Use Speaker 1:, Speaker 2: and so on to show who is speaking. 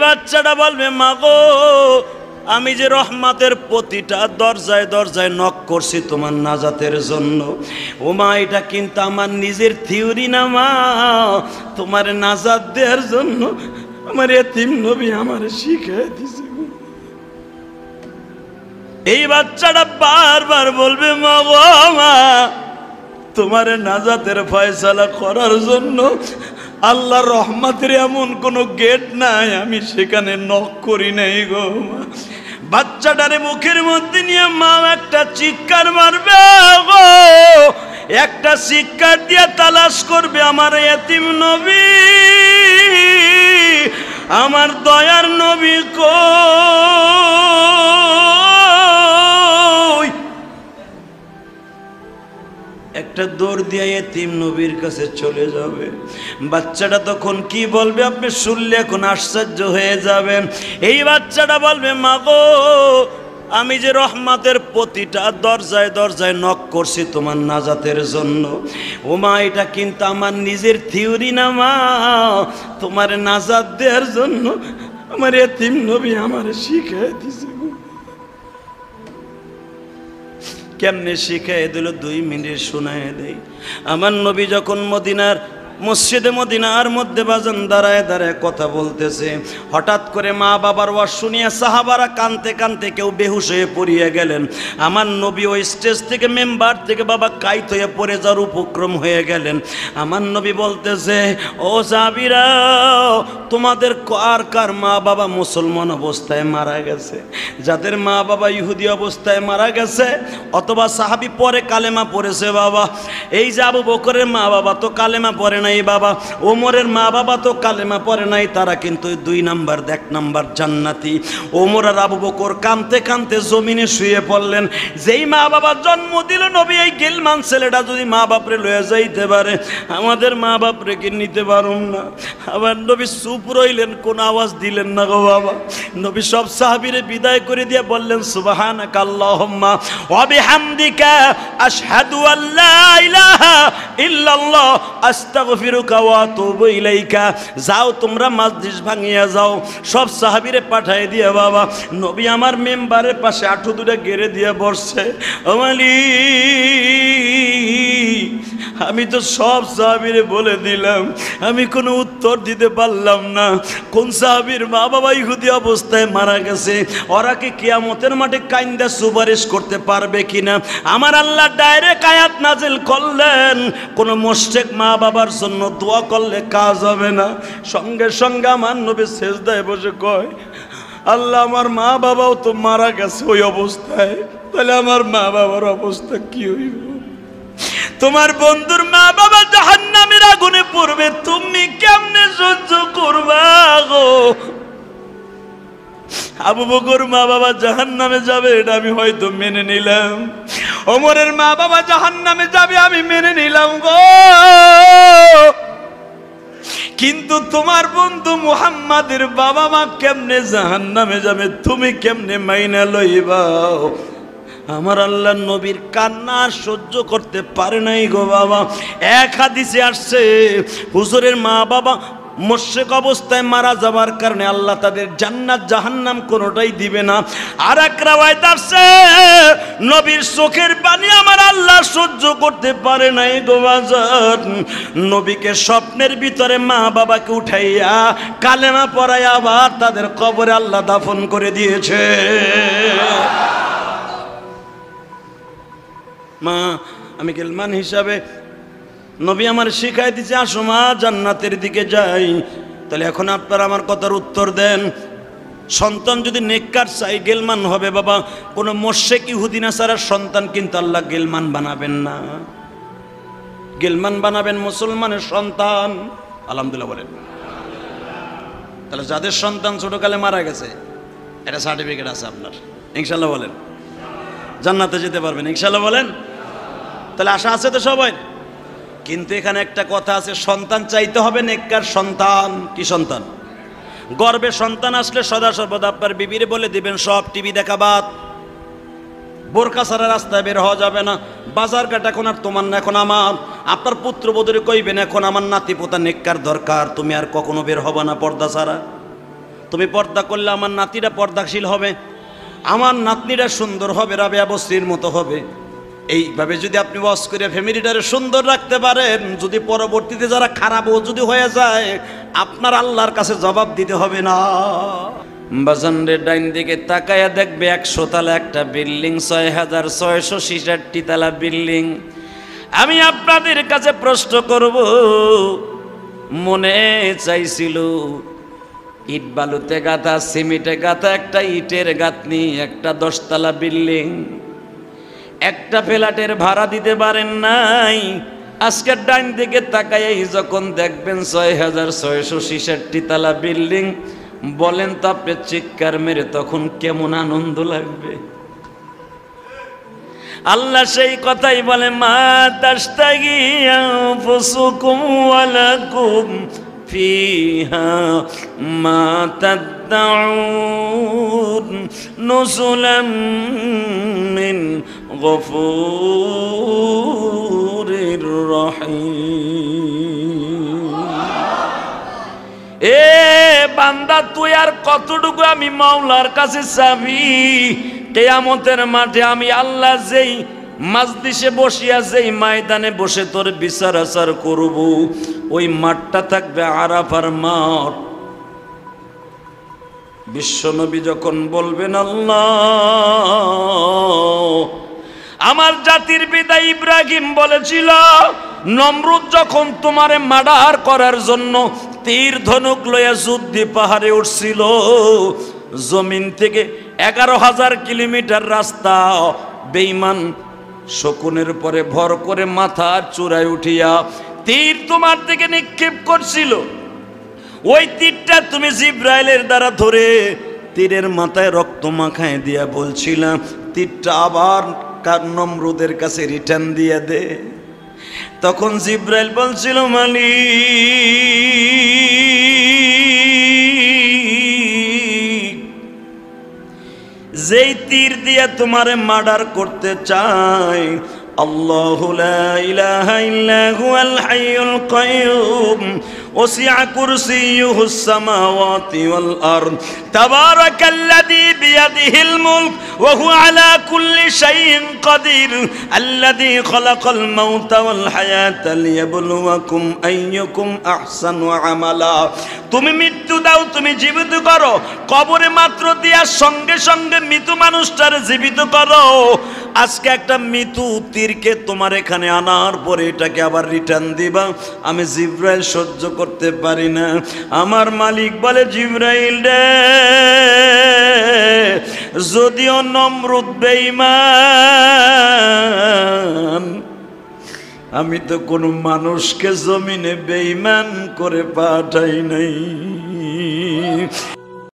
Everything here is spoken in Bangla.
Speaker 1: বাচ্চাটা বলবে মা গো, আমি যে রহমতের প্রতিটা দরজায় দরজায় নক করছি তোমার নাজাতের জন্য, ও মা এটা কিন্তু আমার নিজের থিওরি না মা, তোমার নাজাত দেওয়ার জন্য আমার এতিম নবী আমার শিখিয়ে দিয়েছে। এই বাচ্চাটা বারবার বলবে মা গো মা, তোমার নাজাতের ফয়সালা করার জন্য আল্লাহর রহমতের এমন কোনো গেট নাই আমি সেখানে নক করি নাই গো মা। বাচ্চাটারে মুখের মধ্যে নিয়ে মা একটা চিৎকার মারবে গো, একটা চিৎকার দিয়ে তালাশ করবে আমার এতিম নবী, আমার দয়ার নবী কই। একটা দৌড় দিয়ে এতিম নবীর কাছে চলে যাবে। বাচ্চাটা তখন কি বলবে আপনি শুনলে এখন আশ্চর্য হয়ে যাবেন। এই বাচ্চাটা বলবে মা গো, আমি যে রহমতের প্রতিটা দরজায় দরজায় নক করছি তোমার নাজাতের জন্য, ও মা এটা কিন্তু আমার নিজের থিওরি না মা, তোমার নাজাত দেওয়ার জন্য আমার এতিম নবী আমার শিখিয়ে দিছে। কেমনে শিখাই দিল 2 মিনিট শোনায় দেই। আমার নবী যখন মদিনার মসজিদে মদিনার মধ্যে বাজান দাঁড়ায় দাঁড়ায় কথা বলতেছে, হঠাৎ করে মা বাবার ওয়াজ শুনিয়ে সাহাবারা কানতে কানতে কেউ বেহুশ হয়ে পড়িয়ে গেলেন। আমার নবী ওই স্টেজ থেকে মেম্বার থেকে বাবা কাইত হয়ে পড়ে যাওয়ার উপক্রম হয়ে গেলেন। আমার নবী বলতেছে, ও সাহাবীরা, তোমাদের কার কার মা বাবা মুসলমান অবস্থায় মারা গেছে? যাদের মা বাবা ইহুদি অবস্থায় মারা গেছে অথবা সাহাবী পরে কালেমা পড়েছে বাবা, এই যে আবু বকরের মা বাবা তো কালেমা পড়ে নাই বাবা, ওমরের মা বাবা তো কালেমা পড়ে নাই, তারা কিন্তু 2 নাম্বার 1 নাম্বার জান্নাতি। ওমর আর আবু বকর কাঁদতে কাঁদতে জমিনে শুয়ে পড়লেন। যেই মা বাবা জন্ম দিল নবী, এই গিলমান ছেলেটা যদি মা বাপরে লয়ে যাইতে পারে, আমাদের মা বাপরে কি নিতে পারুম না? আবার নবী চুপ রইলেন, কোন আওয়াজ দিলেন না গো বাবা। নবী সব সাহাবীরে বিদায় করে দিয়ে বললেন, সুবহানাকা আল্লাহুম্মা ওয়া বিহামদিকা আশহাদু আল্লা ইলাহা ইল্লাল্লাহ আস্তাগফিরুকা ওয়া আতুবু ইলাইকা। যাও তোমরা মজলিস ভাঙিয়া যাও। সব সাহাবীরে পাঠায় দিয়ে বাবা নবী আমার মেম্বারের পাশে আঁঠু দুটো গেড়ে দিয়ে বসছে। আমালি আমি তো সব সাহাবীরে বলে দিলাম, আমি কোনো উত্তর দিতে পারলাম না। কোন সাহাবীর মা বাবা ইহুদি অবস্থায় মারা গেছে, ওরা কি কিয়ামতের মাঠে কাইন্দা সুপারিশ করতে পারবে কিনা? আমার আল্লাহ ডাইরেক্ট আয়াত নাজিল করলেন, কোন মুশরিক মা বাবার জন্য দোয়া করলে কাজ হবে না। সঙ্গে সঙ্গে আমার নবী সেজদায় বসে কয়, আল্লাহ আমার মা বাবাও তো মারা গেছে ওই অবস্থায়, তাহলে আমার মা বাবার অবস্থা কি হইব? তোমার বন্ধুর মা বাবা জাহান্নামের আগুনে পড়বে, তুমি কেমনে সহ্য করবা গো? আবু বকর মা বাবা জাহান্নামে যাবে এটা আমি হয়তো মেনে নিলাম, ওমরের মা বাবা জাহান্নামে যাবে আমি মেনে নিলাম গো, কিন্তু তোমার বন্ধু মুহাম্মাদের বাবা মা কেমনে জাহান্নামে যাবে তুমি কেমনে মাইনা লইবা? আমার আল্লাহ নবীর কান্না সহ্য করতে পারে নাই গো বাবা। এক হাদিসে আসছে, হুজুরের মা বাবা মুশরিক অবস্থায় মারা যাবার কারণে আল্লাহ তাদের জান্নাত জাহান্নাম কোনোটাই দিবে না। আর এক রাওয়ায়াত আছে, নবীর চোখের পানি আমার আল্লাহ সহ্য করতে পারে নাই গো বাজার। নবীকে স্বপ্নের ভিতরে মা বাবাকে উঠাইয়া কালেমা পড়াইয়া আবার তাদের কবরে আল্লাহ দাফন করে দিয়েছে। মা আমি গেলমান হিসাবে নবী আমার শিখাই দিচ্ছে, আসো মা জান্নাতের দিকে যাই। তাহলে এখন আপনারা আমার কথার উত্তর দেন, সন্তান যদি নেককার চাই গেলমান হবে বাবা, কোনো মুশরিক ইহুদি নাসারার সন্তান কিন্তু আল্লাহ গেলমান বানাবেন না, গেলমান বানাবেন মুসলমানের সন্তান। আলহামদুলিল্লাহ বলেন। তাহলে যাদের সন্তান ছোটকালে মারা গেছে এটা সার্টিফিকেট আছে আপনার, ইনশাল্লাহ বলেন জান্নাতে যেতে পারবেন ইনশাল্লাহ বলেন। তাহলে আশা আছে তো সবাই। কিন্তু এখানে একটা কথা আছে, সন্তান চাইতে হবে নেককার সন্তান। কি সন্তান? গর্বে সন্তান আসলে সদা সর্বদা আপনার বিবিরে বলে দিবেন সব টিভি দেখা বাদ, বোরকা ছাড়া রাস্তায় বের হওয়া যাবে না, বাজার ঘাট এখন আর তোমার না, এখন আমার। আপনার পুত্রবধূরে কইবেন এখন আমার নাতি পোতা নেককার দরকার, তুমি আর কখনো বের হবা না পর্দা ছাড়া। তুমি পর্দা করলে আমার নাতিরা পর্দাশীল হবে, আমার নাতনিরা সুন্দর হবে, রাবেয়া বস্তির মতো হবে। এইভাবে যদি আপনি ওয়াজ করে ফ্যামিলিটারে সুন্দর রাখতে পারেন, যদি পরবর্তীতে যারা খারাপও যদি হয়ে যায়, আপনার আল্লাহর কাছে জবাব দিতে হবে না। বাজানদের ডাইন দিকে তাকায়া দেখবে 100 তলা একটা বিল্ডিং, 6666 তলা বিল্ডিং। আমি আপনাদের কাছে প্রশ্ন করব, মনে চাইছিল ইট বালুতে গাঁথা, সিমেন্টে গাঁথা একটা ইটের গাঁথনি, একটা 10 তলা বিল্ডিং, একটা ফ্ল্যাটের ভাড়া দিতে পারেন নাই। আজকের ডাইন দিকে তাকাই যখন দেখবেন 6666 তলা বিল্ডিং, বলেন তো আপনি চিৎকার মেরে তখন কেমন আনন্দ লাগবে? আল্লাহ সেই কথাই বলে, মা তাশতাগি আনফুসুকুম ওয়া লাকুম ফিহা মা তাদউন নুজুলাম মিন গফুরির রহিম। এ বান্দা, তুই আর কতটুকু আমি মাওলার কাছে চাবি? কিয়ামতের মাঠে আমি আল্লাহ যেই মাজলিসে বসিয়া, যেই ময়দানে বসে তোর বিচার আচার করব, ওই মাঠটা থাকবে আরাফার মাঠ। বিশ্বনবী যখন বলবেন, আল্লাহ, আমার জাতির পিতা ইব্রাহিম বলেছিল, নমরুদ যখন তোমারে মার্ডার করার জন্য তীর ধনুক লইয়া যুদ্ধে পাহাড়ে উঠছিল, জমিন থেকে 11,000 কিলোমিটার রাস্তা বেঈমান শকুনের পরে ভর করে মাথার চূড়ায় উঠিয়া তীর তোমার থেকে নিক্ষেপ করছিল। ওই তীরটা তুমি জিব্রাইলের দ্বারা ধরে তীরের মাথায় রক্ত মাখায় দিয়া বলছিলাম, তীরটা আবার নমরুদের কাছে রিটার্ন দিয়ে দে। তখন জিব্রাইল বলছিল, মালিক, যেই তীর দিয়ে তোমারে মার্ডার করতে চাই, আল্লাহু লা ইলাহা ইল্লা হুয়াল হাইয়ুল কাইয়ুম ওয়াসি'a কুরসিয়্যুহুস সামাওয়াতি ওয়াল আরদ তাবারাকাল্লাযী বিয়াদিহিল মুলক ওয়া হুয়া আলা কুল্লি শাইইন কাদির আল্লাযী খালাকাল মাউতা ওয়াল হায়াতা লিয়াবলুয়াকুম আইয়ুকুম আহসানু আমালা। তুমি মৃত্যু দাও, তুমি জীবিত করো, কবরে মাত্র দেওয়ার সঙ্গে সঙ্গে মৃত্যু মানুষটার জীবিত করো। আজকে একটা মৃত্যু তীরকে তোমার এখানে আনার পরে এটাকে আবার রিটার্ন দিবা, আমি জিব্রাইল সহ্য করতে পারি না। আমার মালিক বলে, জিব্রাইল রে, যদিও নমরুদ বেঈমান, আমি তো কোনো মানুষকে জমিনে বেঈমান করে পাঠাই নাই।